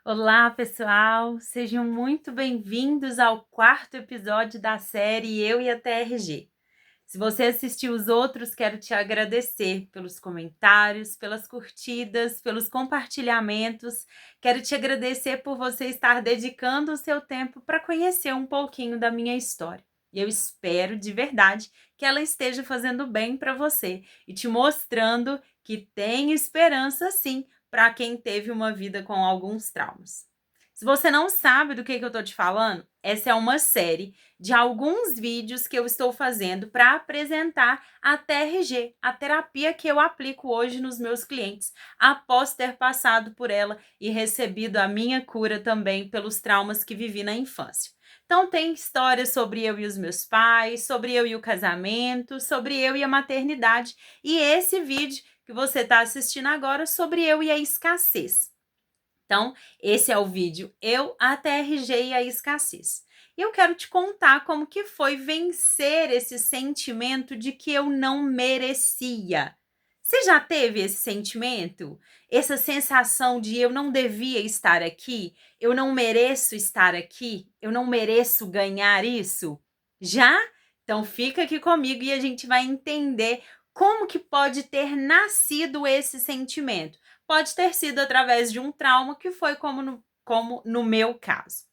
Olá, pessoal! Sejam muito bem-vindos ao quarto episódio da série Eu e a TRG. Se você assistiu os outros, quero te agradecer pelos comentários, pelas curtidas, pelos compartilhamentos. Quero te agradecer por você estar dedicando o seu tempo para conhecer um pouquinho da minha história. E eu espero de verdade que ela esteja fazendo bem para você e te mostrando que tem esperança sim para quem teve uma vida com alguns traumas. Se você não sabe do que eu estou te falando, essa é uma série de alguns vídeos que eu estou fazendo para apresentar a TRG, a terapia que eu aplico hoje nos meus clientes, após ter passado por ela e recebido a minha cura também pelos traumas que vivi na infância. Então tem histórias sobre eu e os meus pais, sobre eu e o casamento, sobre eu e a maternidade, e esse vídeo que você está assistindo agora sobre eu e a escassez. Então, esse é o vídeo Eu, a TRG e a escassez. E eu quero te contar como que foi vencer esse sentimento de que eu não merecia. Você já teve esse sentimento? Essa sensação de eu não devia estar aqui? Eu não mereço estar aqui? Eu não mereço ganhar isso? Já? Então fica aqui comigo e a gente vai entender como que pode ter nascido esse sentimento. Pode ter sido através de um trauma, que foi como no meu caso.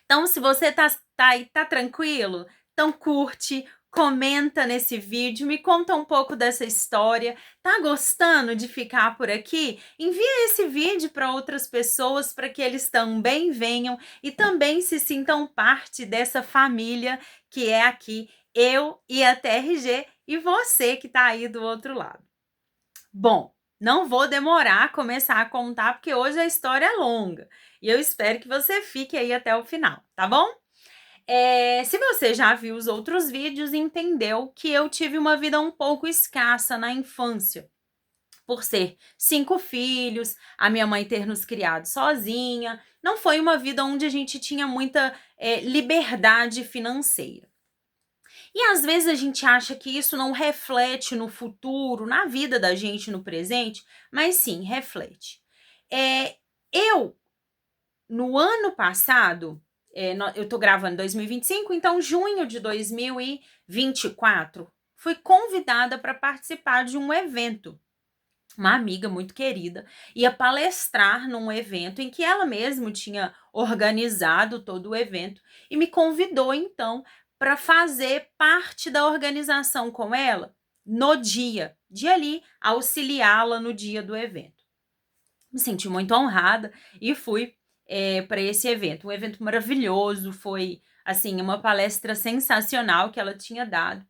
Então, se você tá aí, tá tranquilo, então curte, comenta nesse vídeo, me conta um pouco dessa história. Tá gostando de ficar por aqui? Envia esse vídeo para outras pessoas para que eles também venham e também se sintam parte dessa família que é aqui eu e a TRG e você que tá aí do outro lado. Bom, não vou demorar a começar a contar, porque hoje a história é longa. E eu espero que você fique aí até o final, tá bom? Se você já viu os outros vídeos, entendeu que eu tive uma vida um pouco escassa na infância. Por ser 5 filhos, a minha mãe ter nos criado sozinha, não foi uma vida onde a gente tinha muita liberdade financeira. E às vezes a gente acha que isso não reflete no futuro, na vida da gente no presente, mas sim, reflete. É, eu, no ano passado, eu tô gravando 2025, então junho de 2024, fui convidada para participar de um evento. Uma amiga muito querida ia palestrar num evento em que ela mesma tinha organizado todo o evento e me convidou então para fazer parte da organização com ela no dia, de ali auxiliá-la no dia do evento. Me senti muito honrada e fui para esse evento. Um evento maravilhoso, foi assim uma palestra sensacional que ela tinha dado.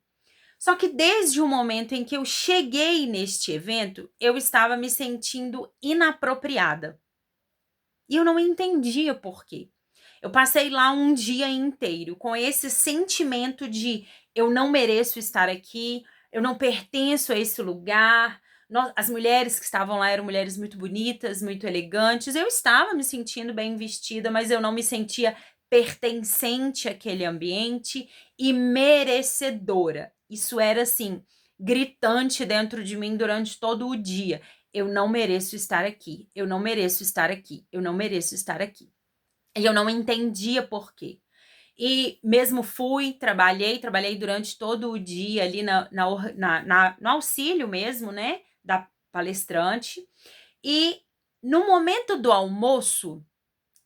Só que desde o momento em que eu cheguei neste evento, eu estava me sentindo inapropriada. E eu não entendia por quê. Eu passei lá um dia inteiro com esse sentimento de eu não mereço estar aqui, eu não pertenço a esse lugar. As mulheres que estavam lá eram mulheres muito bonitas, muito elegantes. Eu estava me sentindo bem vestida, mas eu não me sentia pertencente àquele ambiente e merecedora. Isso era assim, gritante dentro de mim durante todo o dia. Eu não mereço estar aqui, eu não mereço estar aqui, eu não mereço estar aqui. E eu não entendia por quê. E mesmo trabalhei durante todo o dia ali no auxílio mesmo, né, da palestrante. E no momento do almoço,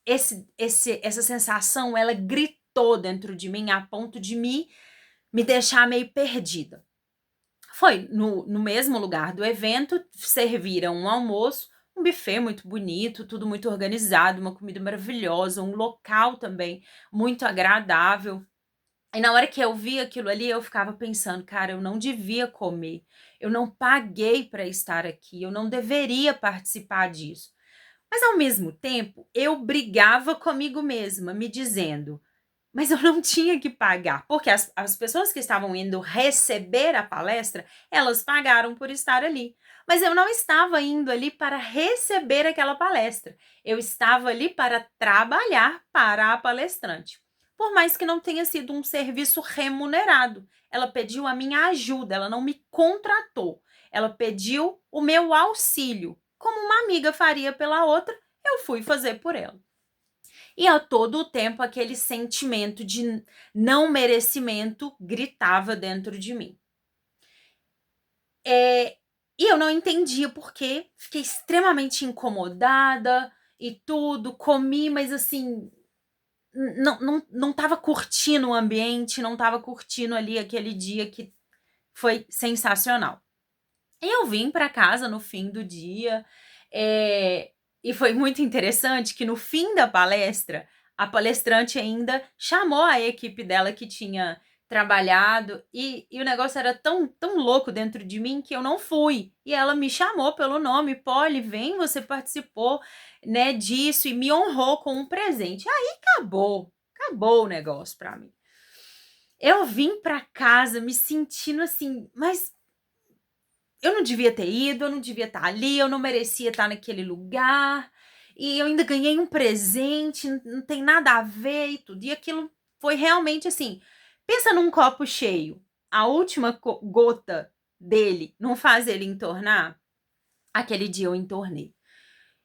essa sensação, ela gritou dentro de mim a ponto de me deixar meio perdida. Foi no mesmo lugar do evento, serviram um almoço, um buffet muito bonito, tudo muito organizado, uma comida maravilhosa, um local também muito agradável. E na hora que eu vi aquilo ali, eu ficava pensando, cara, eu não devia comer, eu não paguei para estar aqui, eu não deveria participar disso. Mas ao mesmo tempo, eu brigava comigo mesma, me dizendo: mas eu não tinha que pagar, porque as pessoas que estavam indo receber a palestra, elas pagaram por estar ali. Mas eu não estava indo ali para receber aquela palestra. Eu estava ali para trabalhar para a palestrante. Por mais que não tenha sido um serviço remunerado, ela pediu a minha ajuda, ela não me contratou. Ela pediu o meu auxílio. Como uma amiga faria pela outra, eu fui fazer por ela. E a todo o tempo aquele sentimento de não merecimento gritava dentro de mim. E eu não entendia por quê, fiquei extremamente incomodada e tudo, comi, mas assim, não estava curtindo o ambiente, não estava curtindo ali aquele dia que foi sensacional. E eu vim para casa no fim do dia, e foi muito interessante que no fim da palestra, a palestrante ainda chamou a equipe dela que tinha trabalhado e o negócio era tão louco dentro de mim que eu não fui. E ela me chamou pelo nome, Polly, vem, você participou, né, disso e me honrou com um presente. Aí acabou o negócio para mim. Eu vim para casa me sentindo assim, mas eu não devia ter ido, eu não devia estar ali, eu não merecia estar naquele lugar, e eu ainda ganhei um presente, não tem nada a ver e tudo. E aquilo foi realmente assim, pensa num copo cheio, a última gota dele não faz ele entornar? Aquele dia eu entornei.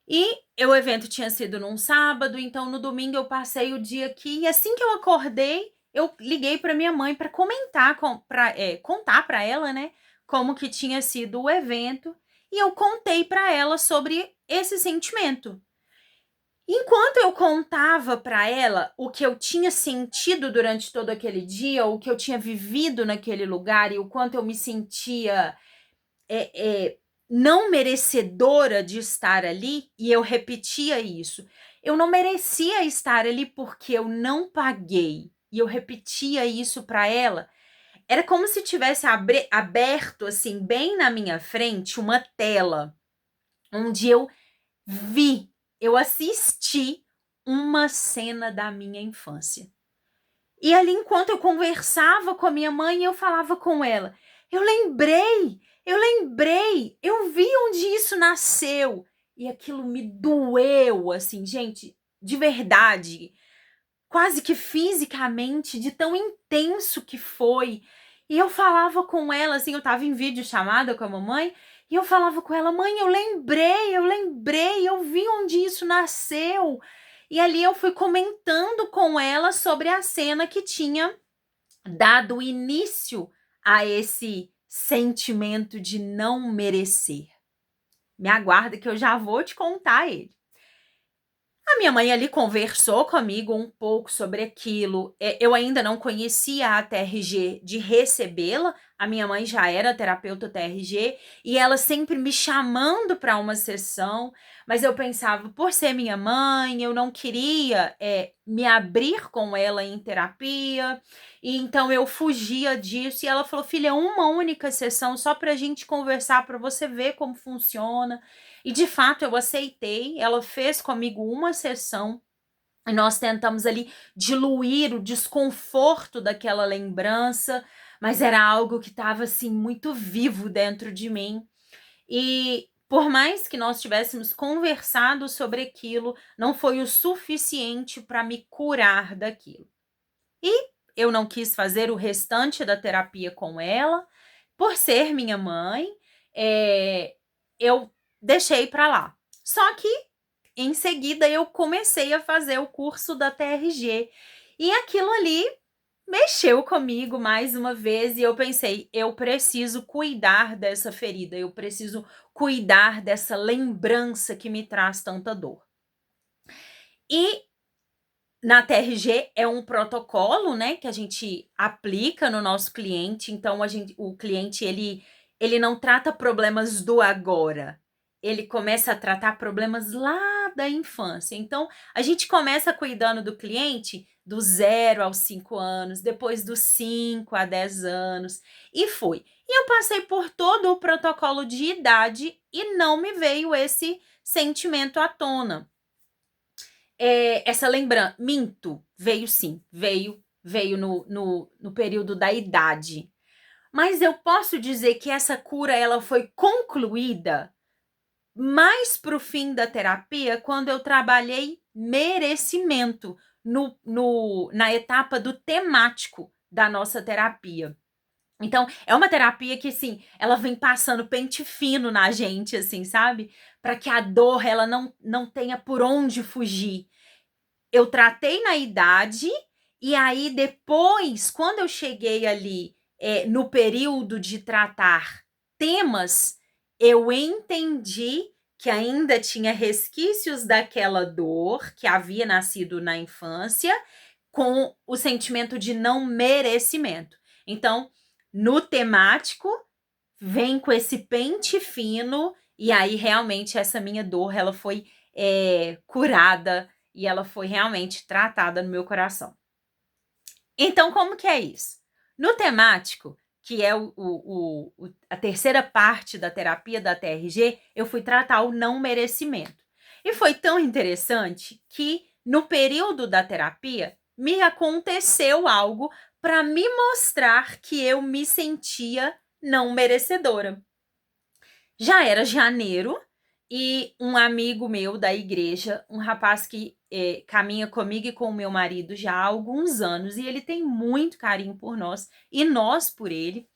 E o evento tinha sido num sábado, então no domingo eu passei o dia aqui, e assim que eu acordei, eu liguei para minha mãe para comentar, contar para ela, né, como que tinha sido o evento, e eu contei para ela sobre esse sentimento. Enquanto eu contava para ela o que eu tinha sentido durante todo aquele dia, o que eu tinha vivido naquele lugar e o quanto eu me sentia não merecedora de estar ali, e eu repetia isso. Eu não merecia estar ali porque eu não paguei. E eu repetia isso para ela. Era como se tivesse aberto, assim, bem na minha frente, uma tela onde eu assisti uma cena da minha infância. E ali, enquanto eu conversava com a minha mãe, eu falava com ela. Eu lembrei, eu vi onde isso nasceu. E aquilo me doeu, assim, gente, de verdade, quase que fisicamente, de tão intenso que foi. E eu falava com ela, assim, eu tava em videochamada com a mamãe, e eu falava com ela, mãe, eu lembrei, eu vi onde isso nasceu. E ali eu fui comentando com ela sobre a cena que tinha dado início a esse sentimento de não merecer. Me aguarda que eu já vou te contar ele. A minha mãe ali conversou comigo um pouco sobre aquilo. Eu ainda não conhecia a TRG de recebê-la. A minha mãe já era terapeuta TRG e ela sempre me chamando para uma sessão, mas eu pensava, por ser minha mãe, eu não queria me abrir com ela em terapia, e então eu fugia disso. E ela falou, filha, uma única sessão só para a gente conversar, para você ver como funciona. E de fato eu aceitei, ela fez comigo uma sessão e nós tentamos ali diluir o desconforto daquela lembrança, mas era algo que estava assim muito vivo dentro de mim. E por mais que nós tivéssemos conversado sobre aquilo, não foi o suficiente para me curar daquilo. E eu não quis fazer o restante da terapia com ela, por ser minha mãe, eu deixei para lá. Só que em seguida eu comecei a fazer o curso da TRG e aquilo ali mexeu comigo mais uma vez e eu pensei, eu preciso cuidar dessa ferida, eu preciso cuidar dessa lembrança que me traz tanta dor. E na TRG é um protocolo, né, que a gente aplica no nosso cliente, então o cliente ele não trata problemas do agora, ele começa a tratar problemas lá da infância. Então, a gente começa cuidando do cliente do 0 aos 5 anos, depois dos 5 a 10 anos, e foi. E eu passei por todo o protocolo de idade e não me veio esse sentimento à tona. Essa lembrança, minto, veio sim, veio no período da idade. Mas eu posso dizer que essa cura ela foi concluída mais para o fim da terapia, quando eu trabalhei merecimento na etapa do temático da nossa terapia. Então, é uma terapia que, assim, ela vem passando pente fino na gente, assim, sabe? Para que a dor, ela não tenha por onde fugir. Eu tratei na idade, e aí depois, quando eu cheguei ali no período de tratar temas, eu entendi que ainda tinha resquícios daquela dor que havia nascido na infância, com o sentimento de não merecimento. Então, no temático, vem com esse pente fino, e aí realmente essa minha dor, ela foi curada, e ela foi realmente tratada no meu coração. Então, como que é isso? No temático, que é a terceira parte da terapia da TRG, eu fui tratar o não merecimento. E foi tão interessante que, no período da terapia, me aconteceu algo para me mostrar que eu me sentia não merecedora. Já era janeiro, e um amigo meu da igreja, um rapaz que caminha comigo e com o meu marido já há alguns anos, e ele tem muito carinho por nós, e nós por ele,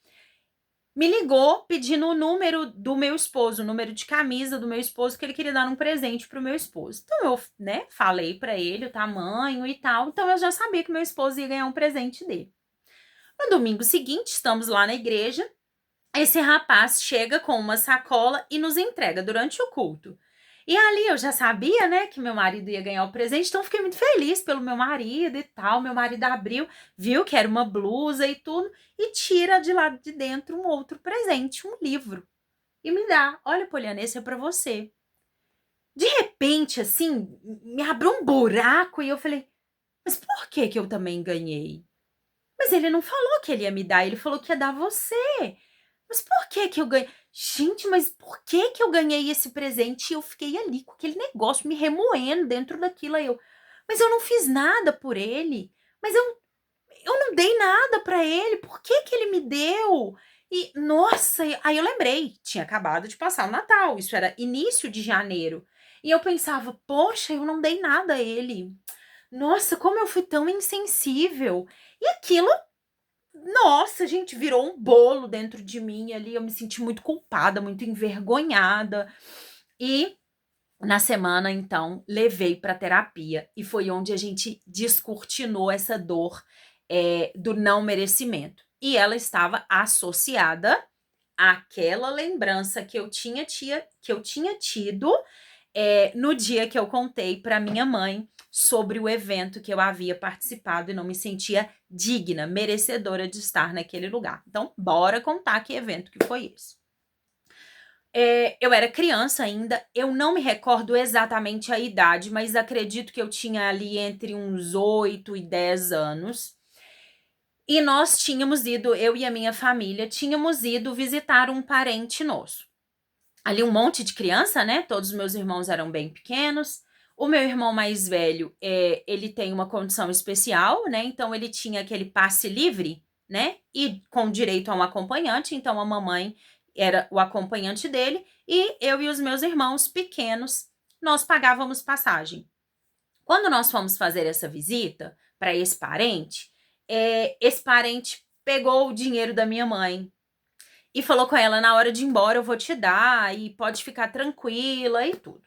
me ligou pedindo o número do meu esposo, o número de camisa do meu esposo, que ele queria dar um presente pro meu esposo. Então eu, falei para ele o tamanho e tal, então eu já sabia que meu esposo ia ganhar um presente dele. No domingo seguinte, estamos lá na igreja, esse rapaz chega com uma sacola e nos entrega durante o culto. E ali eu já sabia, que meu marido ia ganhar o presente, então fiquei muito feliz pelo meu marido e tal. Meu marido abriu, viu que era uma blusa e tudo, e tira de lá de dentro um outro presente, um livro. E me dá. Olha, Poliana, esse é para você. De repente, assim, me abriu um buraco e eu falei, mas por que que eu também ganhei? Mas ele não falou que ele ia me dar, ele falou que ia dar você. Mas por que que eu ganhei? Gente, mas por que que eu ganhei esse presente? E eu fiquei ali com aquele negócio me remoendo dentro daquilo. Aí mas eu não fiz nada por ele. Mas eu não dei nada pra ele. Por que que ele me deu? E, nossa, aí eu lembrei, tinha acabado de passar o Natal, isso era início de janeiro. E eu pensava, poxa, eu não dei nada a ele. Nossa, como eu fui tão insensível. E aquilo, nossa, gente, virou um bolo dentro de mim ali. Eu me senti muito culpada, muito envergonhada. E na semana, então, levei para terapia. E foi onde a gente descortinou essa dor do não merecimento. E ela estava associada àquela lembrança que eu tinha tido no dia que eu contei para minha mãe sobre o evento que eu havia participado e não me sentia digna, merecedora de estar naquele lugar. Então, bora contar que evento que foi esse. Eu era criança ainda, eu não me recordo exatamente a idade, mas acredito que eu tinha ali entre uns 8 e 10 anos. E nós tínhamos ido, eu e a minha família, tínhamos ido visitar um parente nosso. Ali um monte de criança, né? Todos os meus irmãos eram bem pequenos. O meu irmão mais velho, ele tem uma condição especial, né? Então ele tinha aquele passe livre, né? E com direito a um acompanhante. Então a mamãe era o acompanhante dele, e eu e os meus irmãos pequenos, nós pagávamos passagem. Quando nós fomos fazer essa visita para esse parente pegou o dinheiro da minha mãe e falou com ela, na hora de ir embora eu vou te dar, e pode ficar tranquila e tudo.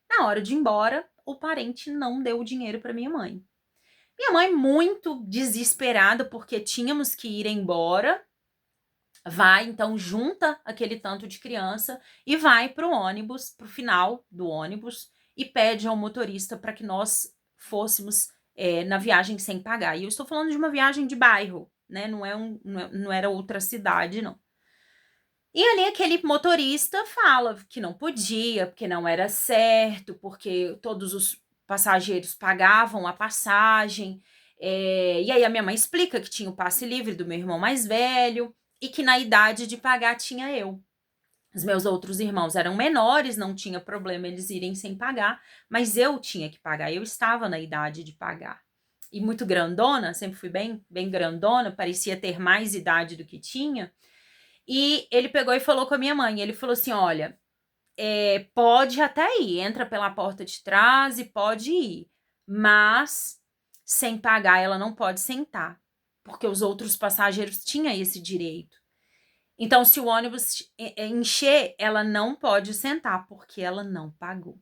Na hora de ir embora, o parente não deu o dinheiro para minha mãe. Minha mãe, muito desesperada, porque tínhamos que ir embora, vai, então, junta aquele tanto de criança e vai pro ônibus, pro final do ônibus, e pede ao motorista para que nós fôssemos na viagem sem pagar. E eu estou falando de uma viagem de bairro, né? Não era outra cidade, não. E ali aquele motorista fala que não podia, porque não era certo, porque todos os passageiros pagavam a passagem. E aí a minha mãe explica que tinha o passe livre do meu irmão mais velho e que na idade de pagar tinha eu. Os meus outros irmãos eram menores, não tinha problema eles irem sem pagar, mas eu tinha que pagar, eu estava na idade de pagar. E muito grandona, sempre fui bem, bem grandona, parecia ter mais idade do que tinha. E ele pegou e falou com a minha mãe. Ele falou assim: olha, pode até ir, entra pela porta de trás e pode ir, mas sem pagar ela não pode sentar, porque os outros passageiros tinham esse direito. Então, se o ônibus encher, ela não pode sentar, porque ela não pagou.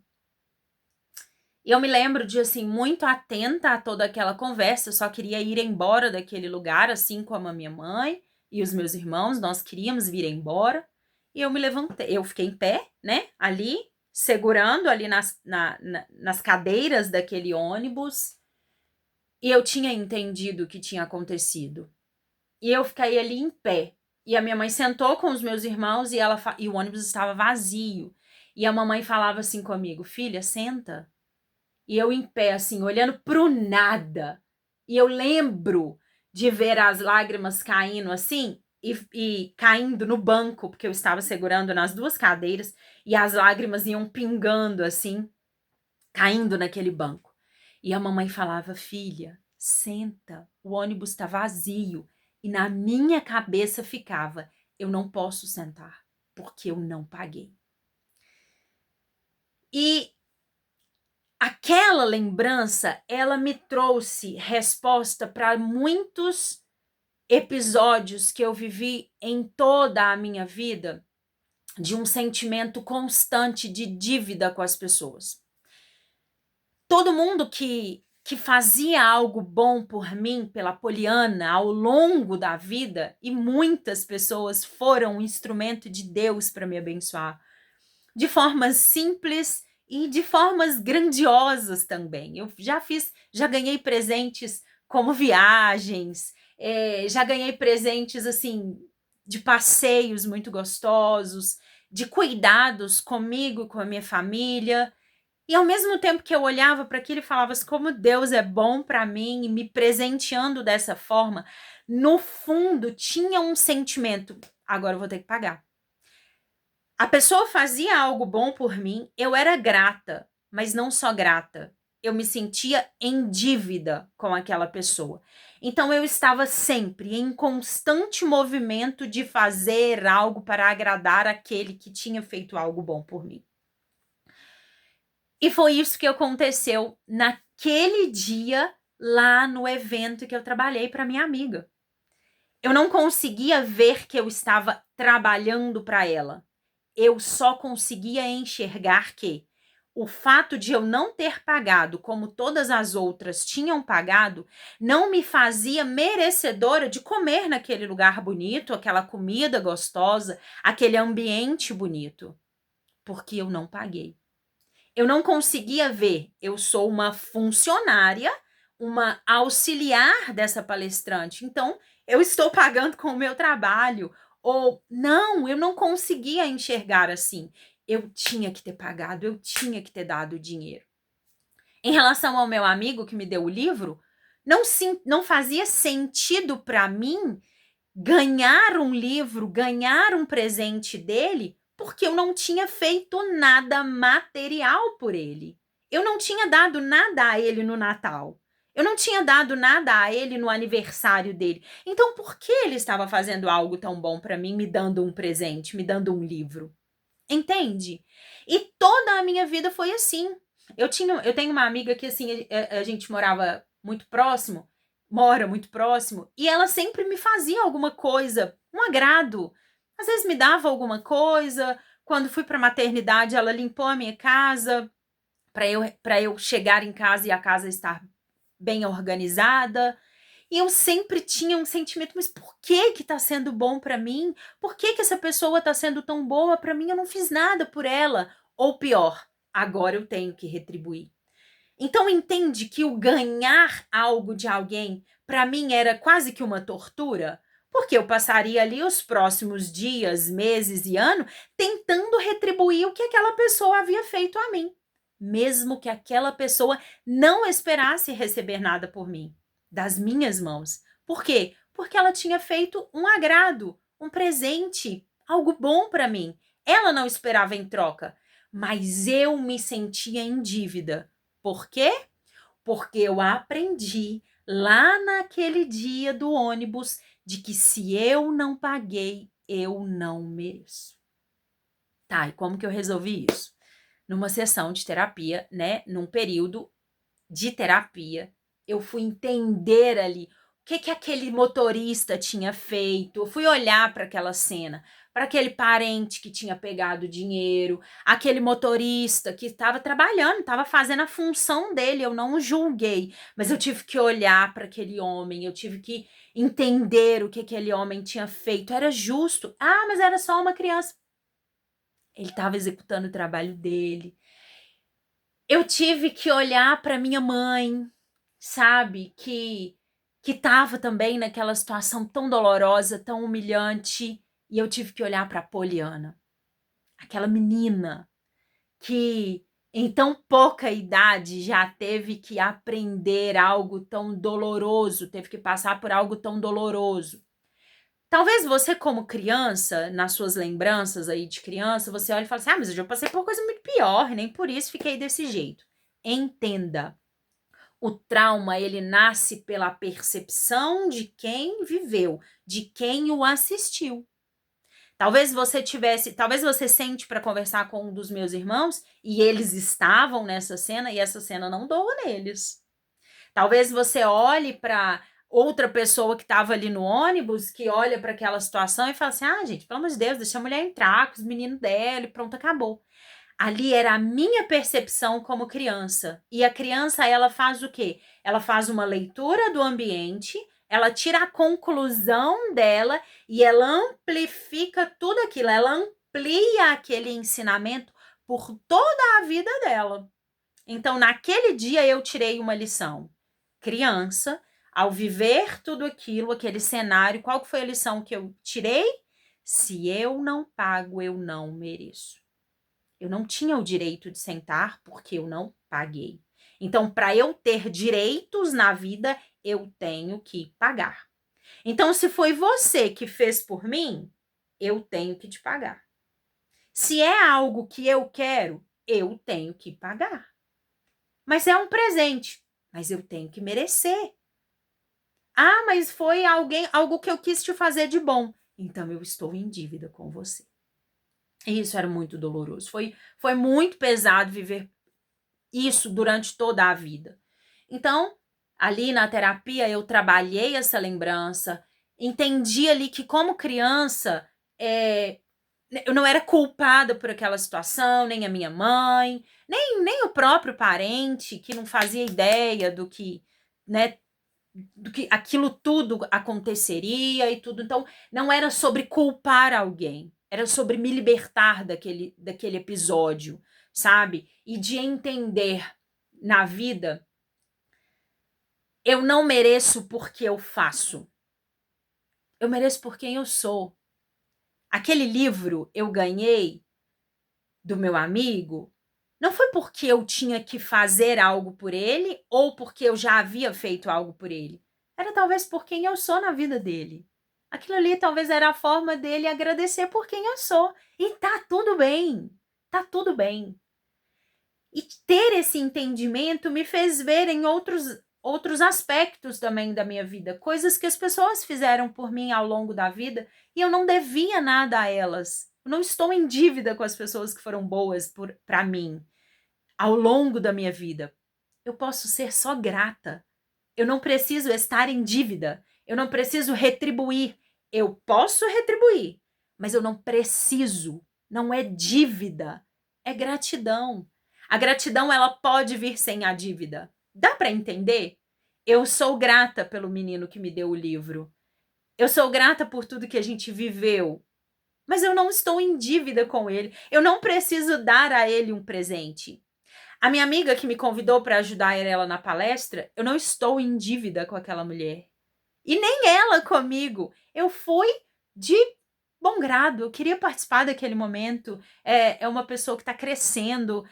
E eu me lembro de, assim, muito atenta a toda aquela conversa, eu só queria ir embora daquele lugar, assim como a minha mãe e os meus irmãos, nós queríamos vir embora. E eu me levantei, eu fiquei em pé, né, ali, segurando ali nas cadeiras daquele ônibus, e eu tinha entendido o que tinha acontecido. E eu fiquei ali em pé. E a minha mãe sentou com os meus irmãos e o ônibus estava vazio. E a mamãe falava assim comigo: filha, senta. E eu em pé, assim, olhando pro nada. E eu lembro de ver as lágrimas caindo assim e caindo no banco, porque eu estava segurando nas duas cadeiras e as lágrimas iam pingando assim, caindo naquele banco. E a mamãe falava: filha, senta, o ônibus está vazio. E na minha cabeça ficava: eu não posso sentar, porque eu não paguei. E aquela lembrança, ela me trouxe resposta para muitos episódios que eu vivi em toda a minha vida, de um sentimento constante de dívida com as pessoas. Todo mundo que fazia algo bom por mim, pela Poliana, ao longo da vida, e muitas pessoas foram um instrumento de Deus para me abençoar, de formas simples e de formas grandiosas também. Eu já ganhei presentes como viagens, já ganhei presentes assim de passeios muito gostosos, de cuidados comigo e com a minha família. E ao mesmo tempo que eu olhava para aquilo e falava assim, como Deus é bom para mim e me presenteando dessa forma, no fundo tinha um sentimento: agora eu vou ter que pagar. A pessoa fazia algo bom por mim, eu era grata, mas não só grata. Eu me sentia em dívida com aquela pessoa. Então eu estava sempre em constante movimento de fazer algo para agradar aquele que tinha feito algo bom por mim. E foi isso que aconteceu naquele dia lá no evento que eu trabalhei para minha amiga. Eu não conseguia ver que eu estava trabalhando para ela. Eu só conseguia enxergar que o fato de eu não ter pagado como todas as outras tinham pagado não me fazia merecedora de comer naquele lugar bonito, aquela comida gostosa, aquele ambiente bonito, porque eu não paguei. Eu não conseguia ver, eu sou uma funcionária, uma auxiliar dessa palestrante, então eu estou pagando com o meu trabalho. Ou não, eu não conseguia enxergar assim. Eu tinha que ter pagado, eu tinha que ter dado o dinheiro. Em relação ao meu amigo que me deu o livro, não fazia sentido para mim ganhar um livro, ganhar um presente dele, porque eu não tinha feito nada material por ele. Eu não tinha dado nada a ele no Natal. Eu não tinha dado nada a ele no aniversário dele. Então, por que ele estava fazendo algo tão bom para mim, me dando um presente, me dando um livro? Entende? E toda a minha vida foi assim. Eu tenho uma amiga que assim a gente morava muito próximo, mora muito próximo, e ela sempre me fazia alguma coisa, um agrado. Às vezes me dava alguma coisa. Quando fui para a maternidade, ela limpou a minha casa para eu chegar em casa e a casa estar bem organizada. E eu sempre tinha um sentimento, mas por que tá sendo bom para mim? Por que essa pessoa tá sendo tão boa para mim? Eu não fiz nada por ela. Ou pior, agora eu tenho que retribuir. Então entende que o ganhar algo de alguém para mim era quase que uma tortura, porque eu passaria ali os próximos dias, meses e anos tentando retribuir o que aquela pessoa havia feito a mim, mesmo que aquela pessoa não esperasse receber nada por mim, das minhas mãos. Por quê? Porque ela tinha feito um agrado, um presente, algo bom para mim. Ela não esperava em troca, mas eu me sentia em dívida. Por quê? Porque eu aprendi lá naquele dia do ônibus de que se eu não paguei, eu não mereço. Tá, e como que eu resolvi isso? Numa sessão de terapia, né? Num período de terapia, eu fui entender ali que aquele motorista tinha feito. Eu fui olhar para aquela cena, para aquele parente que tinha pegado o dinheiro, aquele motorista que estava trabalhando, estava fazendo a função dele. Eu não o julguei, mas eu tive que olhar para aquele homem, eu tive que entender o que aquele homem tinha feito. Era justo. Ah, mas era só uma criança. Ele estava executando o trabalho dele. Eu tive que olhar para minha mãe, sabe, que estava também naquela situação tão dolorosa, tão humilhante, e eu tive que olhar para Poliana, aquela menina que em tão pouca idade já teve que aprender algo tão doloroso, teve que passar por algo tão doloroso. Talvez você, como criança, nas suas lembranças aí de criança, você olha e fala assim: ah, mas eu já passei por coisa muito pior, nem por isso fiquei desse jeito. Entenda. O trauma, ele nasce pela percepção de quem viveu, de quem o assistiu. Talvez você sente para conversar com um dos meus irmãos e eles estavam nessa cena e essa cena não doa neles. Talvez você olhe para outra pessoa que estava ali no ônibus, que olha para aquela situação e fala assim: ah, gente, pelo amor de Deus, deixa a mulher entrar com os meninos dela e pronto, acabou. Ali era a minha percepção como criança. E a criança, ela faz o quê? Ela faz uma leitura do ambiente, ela tira a conclusão dela e ela amplifica tudo aquilo, ela amplia aquele ensinamento por toda a vida dela. Então, naquele dia eu tirei uma lição. Criança, ao viver tudo aquilo, aquele cenário, qual que foi a lição que eu tirei? Se eu não pago, eu não mereço. Eu não tinha o direito de sentar porque eu não paguei. Então, para eu ter direitos na vida, eu tenho que pagar. Então, se foi você que fez por mim, eu tenho que te pagar. Se é algo que eu quero, eu tenho que pagar. Mas é um presente, mas eu tenho que merecer. Ah, mas foi algo que eu quis te fazer de bom. Então, eu estou em dívida com você. E isso era muito doloroso. Foi muito pesado viver isso durante toda a vida. Então, ali na terapia, eu trabalhei essa lembrança, entendi ali que, como criança, eu não era culpada por aquela situação, nem a minha mãe, nem o próprio parente, que não fazia ideia do que, né, do que aquilo tudo aconteceria e tudo. Então, não era sobre culpar alguém, era sobre me libertar daquele episódio, sabe? E de entender na vida, eu não mereço porque eu faço. Eu mereço por quem eu sou. Aquele livro eu ganhei do meu amigo, não foi porque eu tinha que fazer algo por ele ou porque eu já havia feito algo por ele. Era talvez por quem eu sou na vida dele. Aquilo ali talvez era a forma dele agradecer por quem eu sou. E tá tudo bem. Tá tudo bem. E ter esse entendimento me fez ver em outros aspectos também da minha vida, coisas que as pessoas fizeram por mim ao longo da vida e eu não devia nada a elas. Eu não estou em dívida com as pessoas que foram boas para mim ao longo da minha vida. Eu posso ser só grata. Eu não preciso estar em dívida. Eu não preciso retribuir. Eu posso retribuir, mas eu não preciso. Não é dívida, é gratidão. A gratidão, ela pode vir sem a dívida. Dá para entender? Eu sou grata pelo menino que me deu o livro. Eu sou grata por tudo que a gente viveu. Mas eu não estou em dívida com ele. Eu não preciso dar a ele um presente. A minha amiga que me convidou para ajudar ela na palestra, eu não estou em dívida com aquela mulher. E nem ela comigo. Eu fui de bom grado, eu queria participar daquele momento. É uma pessoa que está crescendo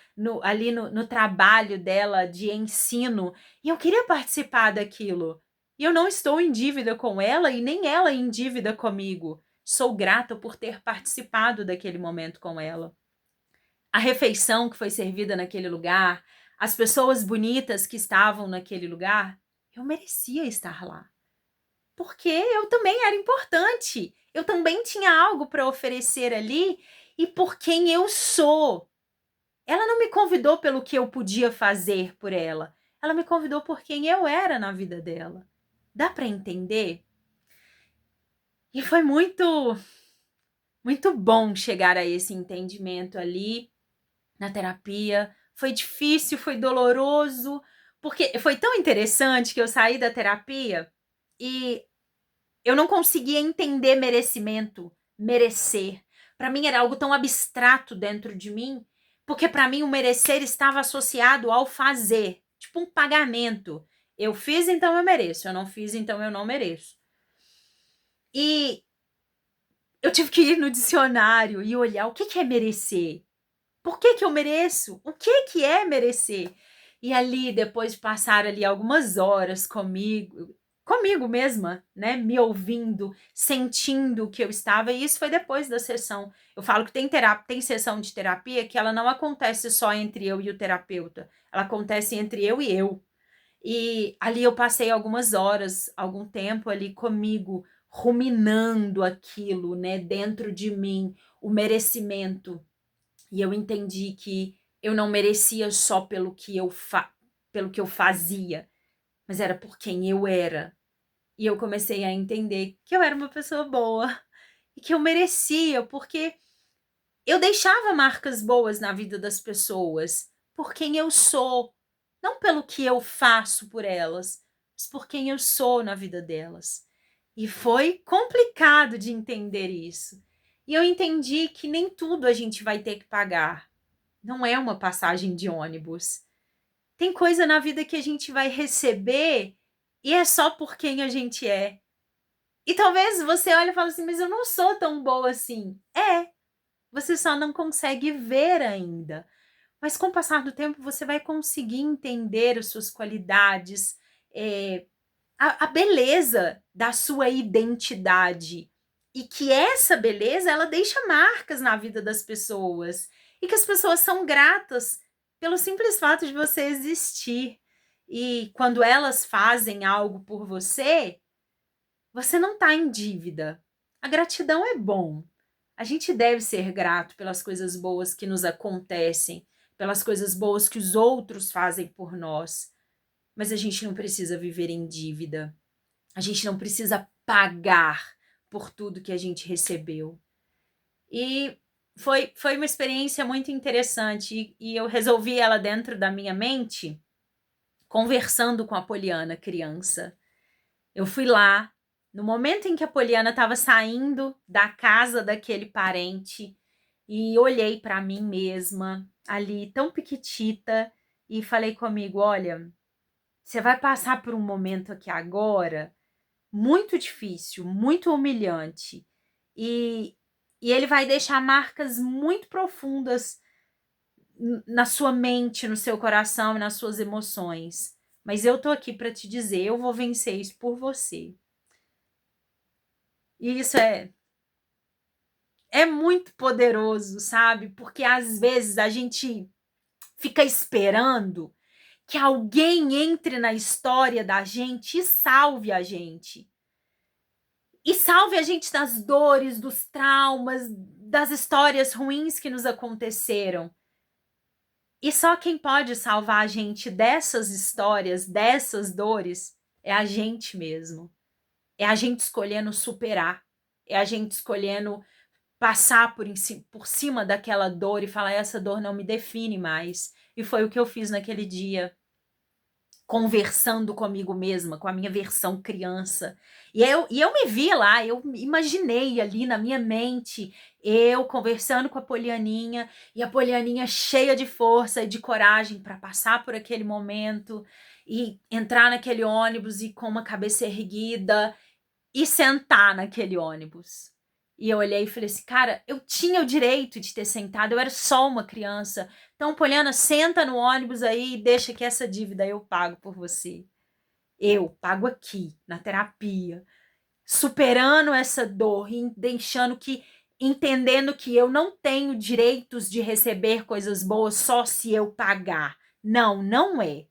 ali no trabalho dela de ensino. E eu queria participar daquilo. E eu não estou em dívida com ela e nem ela em dívida comigo. Sou grata por ter participado daquele momento com ela. A refeição que foi servida naquele lugar, as pessoas bonitas que estavam naquele lugar, eu merecia estar lá. Porque eu também era importante. Eu também tinha algo para oferecer ali e por quem eu sou. Ela não me convidou pelo que eu podia fazer por ela. Ela me convidou por quem eu era na vida dela. Dá para entender? E foi muito, muito bom chegar a esse entendimento ali na terapia. Foi difícil, foi doloroso, porque foi tão interessante que eu saí da terapia e eu não conseguia entender merecimento, merecer. Para mim era algo tão abstrato dentro de mim, porque para mim o merecer estava associado ao fazer, tipo um pagamento. Eu fiz, então eu mereço. Eu não fiz, então eu não mereço. E eu tive que ir no dicionário e olhar o que é merecer. Por que eu mereço? O que é merecer? E ali, depois de passar ali algumas horas comigo mesma, né, me ouvindo, sentindo o que eu estava, e isso foi depois da sessão. Eu falo que tem sessão de terapia que ela não acontece só entre eu e o terapeuta, ela acontece entre eu e eu. E ali eu passei algumas horas, algum tempo ali comigo, ruminando aquilo, né, dentro de mim, o merecimento. E eu entendi que eu não merecia só pelo que eu fazia, mas era por quem eu era. E eu comecei a entender que eu era uma pessoa boa e que eu merecia, porque eu deixava marcas boas na vida das pessoas, por quem eu sou, não pelo que eu faço por elas, mas por quem eu sou na vida delas. E foi complicado de entender isso. E eu entendi que nem tudo a gente vai ter que pagar. Não é uma passagem de ônibus. Tem coisa na vida que a gente vai receber e é só por quem a gente é. E talvez você olhe e fale assim, mas eu não sou tão boa assim. Você só não consegue ver ainda. Mas com o passar do tempo, você vai conseguir entender as suas qualidades, a beleza da sua identidade. E que essa beleza, ela deixa marcas na vida das pessoas. E que as pessoas são gratas pelo simples fato de você existir. E quando elas fazem algo por você, você não está em dívida. A gratidão é bom. A gente deve ser grato pelas coisas boas que nos acontecem, pelas coisas boas que os outros fazem por nós. Mas a gente não precisa viver em dívida. A gente não precisa pagar por tudo que a gente recebeu. E foi uma experiência muito interessante. E eu resolvi ela dentro da minha mente, conversando com a Poliana, criança. Eu fui lá, no momento em que a Poliana estava saindo da casa daquele parente, e olhei para mim mesma, ali, tão pequitita, e falei comigo: olha, você vai passar por um momento aqui agora muito difícil, muito humilhante, e, e ele vai deixar marcas muito profundas na sua mente, no seu coração e nas suas emoções. Mas eu tô aqui para te dizer, eu vou vencer isso por você. E isso é muito poderoso, sabe? Porque às vezes a gente fica esperando que alguém entre na história da gente e salve a gente. E salve a gente das dores, dos traumas, das histórias ruins que nos aconteceram. E só quem pode salvar a gente dessas histórias, dessas dores, é a gente mesmo. É a gente escolhendo superar. É a gente escolhendo passar por cima daquela dor e falar: essa dor não me define mais. E foi o que eu fiz naquele dia, conversando comigo mesma, com a minha versão criança. E eu me vi lá, eu imaginei ali na minha mente, eu conversando com a Polianinha, e a Polianinha cheia de força e de coragem para passar por aquele momento, e entrar naquele ônibus e com uma cabeça erguida, e sentar naquele ônibus. E eu olhei e falei assim, cara, eu tinha o direito de ter sentado, eu era só uma criança. Então, Poliana, senta no ônibus aí e deixa que essa dívida eu pago por você. Eu pago aqui, na terapia, superando essa dor e entendendo que eu não tenho direitos de receber coisas boas só se eu pagar. Não, não é.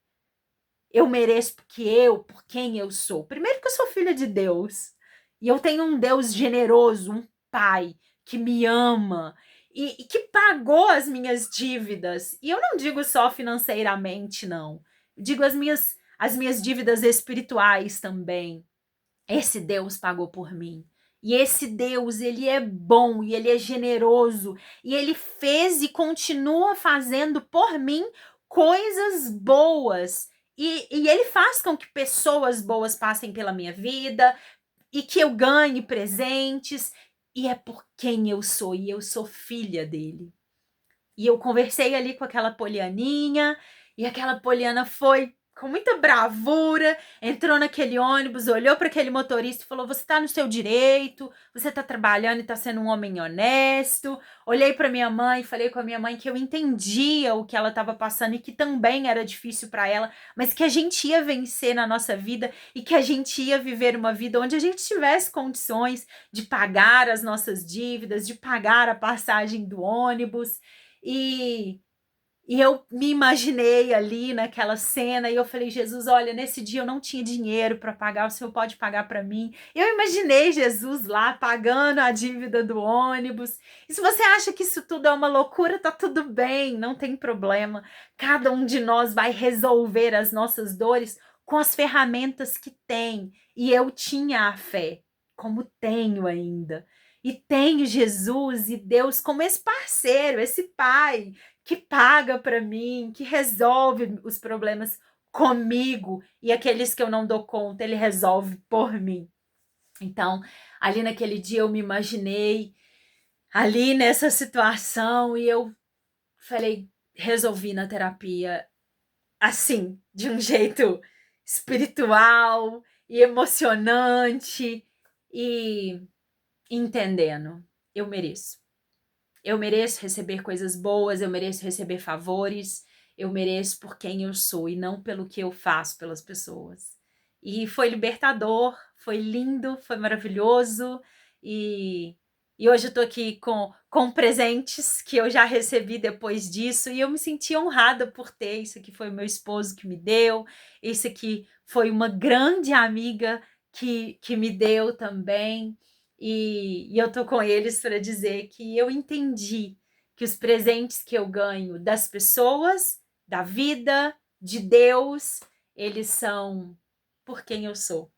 Eu mereço por quem eu sou. Primeiro que eu sou filha de Deus. E eu tenho um Deus generoso, um pai que me ama e que pagou as minhas dívidas. E eu não digo só financeiramente, não. Eu digo as minhas dívidas espirituais também. Esse Deus pagou por mim. E esse Deus, ele é bom e ele é generoso. E ele fez e continua fazendo por mim coisas boas. E ele faz com que pessoas boas passem pela minha vida e que eu ganhe presentes. E é por quem eu sou. E eu sou filha dele. E eu conversei ali com aquela polianinha. E aquela poliana foi com muita bravura, entrou naquele ônibus, olhou para aquele motorista e falou: você está no seu direito, você está trabalhando e está sendo um homem honesto. Olhei para minha mãe, falei com a minha mãe que eu entendia o que ela estava passando e que também era difícil para ela, mas que a gente ia vencer na nossa vida e que a gente ia viver uma vida onde a gente tivesse condições de pagar as nossas dívidas, de pagar a passagem do ônibus. E eu me imaginei ali naquela cena e eu falei: Jesus, olha, nesse dia eu não tinha dinheiro para pagar, o Senhor pode pagar para mim. Eu imaginei Jesus lá pagando a dívida do ônibus. E se você acha que isso tudo é uma loucura, tá tudo bem, não tem problema. Cada um de nós vai resolver as nossas dores com as ferramentas que tem. E eu tinha a fé, como tenho ainda. E tenho Jesus e Deus como esse parceiro, esse pai que paga para mim, que resolve os problemas comigo e aqueles que eu não dou conta, ele resolve por mim. Então, ali naquele dia eu me imaginei ali nessa situação e eu falei, resolvi na terapia assim, de um jeito espiritual e emocionante e entendendo, eu mereço. Eu mereço receber coisas boas, eu mereço receber favores, eu mereço por quem eu sou e não pelo que eu faço pelas pessoas. E foi libertador, foi lindo, foi maravilhoso e hoje eu tô aqui com presentes que eu já recebi depois disso e eu me senti honrada por ter. Isso aqui foi o meu esposo que me deu, isso aqui foi uma grande amiga que me deu também. E eu tô com eles para dizer que eu entendi que os presentes que eu ganho das pessoas, da vida, de Deus, eles são por quem eu sou,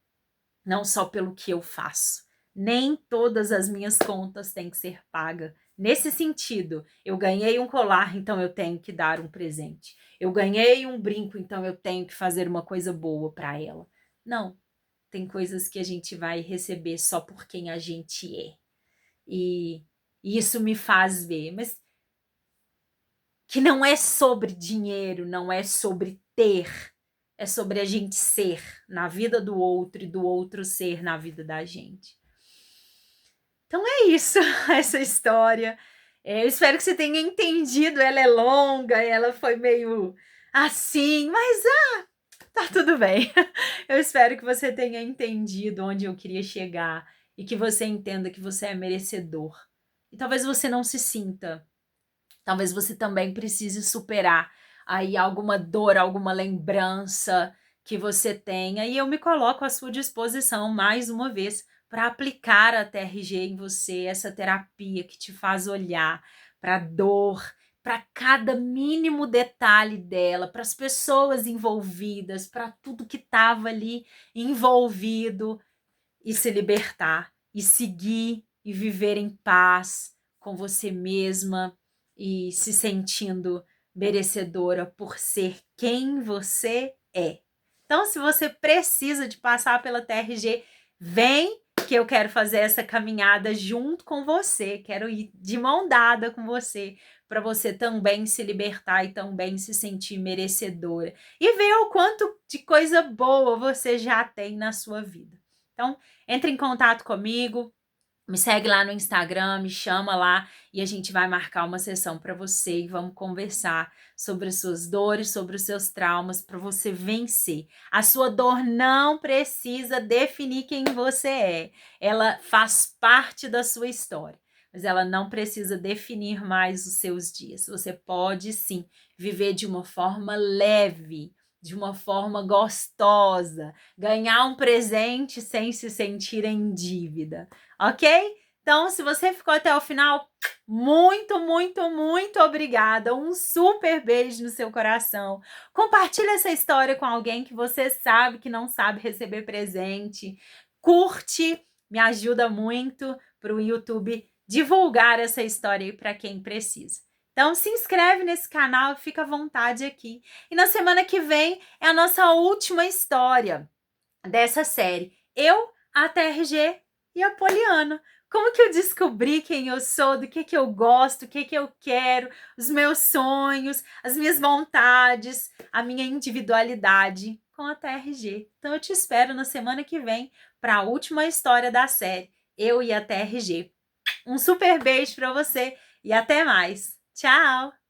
não só pelo que eu faço. Nem todas as minhas contas têm que ser pagas. Nesse sentido, eu ganhei um colar, então eu tenho que dar um presente. Eu ganhei um brinco, então eu tenho que fazer uma coisa boa para ela. Não, tem coisas que a gente vai receber só por quem a gente é. E isso me faz ver, mas que não é sobre dinheiro, não é sobre ter, é sobre a gente ser na vida do outro e do outro ser na vida da gente. Então é isso, essa história. Eu espero que você tenha entendido. Ela é longa, ela foi meio assim, mas tá tudo bem. Eu espero que você tenha entendido onde eu queria chegar e que você entenda que você é merecedor. E talvez você não se sinta. Talvez você também precise superar aí alguma dor, alguma lembrança que você tenha. E eu me coloco à sua disposição mais uma vez para aplicar a TRG em você, essa terapia que te faz olhar para a dor, para cada mínimo detalhe dela, para as pessoas envolvidas, para tudo que estava ali envolvido e se libertar e seguir e viver em paz com você mesma e se sentindo merecedora por ser quem você é. Então, se você precisa de passar pela TRG, vem que eu quero fazer essa caminhada junto com você, quero ir de mão dada com você, para você também se libertar e também se sentir merecedora e ver o quanto de coisa boa você já tem na sua vida. Então, entre em contato comigo, me segue lá no Instagram, me chama lá e a gente vai marcar uma sessão para você e vamos conversar sobre as suas dores, sobre os seus traumas para você vencer. A sua dor não precisa definir quem você é. Ela faz parte da sua história, mas ela não precisa definir mais os seus dias. Você pode sim viver de uma forma leve, de uma forma gostosa, ganhar um presente sem se sentir em dívida. Ok? Então, se você ficou até o final, muito, muito, muito obrigada. Um super beijo no seu coração. Compartilhe essa história com alguém que você sabe que não sabe receber presente. curte, me ajuda muito para o YouTube divulgar essa história aí para quem precisa. Então se inscreve nesse canal, fica à vontade aqui. E na semana que vem é a nossa última história dessa série. Eu, a TRG e a Poliana. Como que eu descobri quem eu sou, do que eu gosto, o que eu quero, os meus sonhos, as minhas vontades, a minha individualidade com a TRG. Então eu te espero na semana que vem para a última história da série, Eu e a TRG. Um super beijo para você e até mais. Tchau!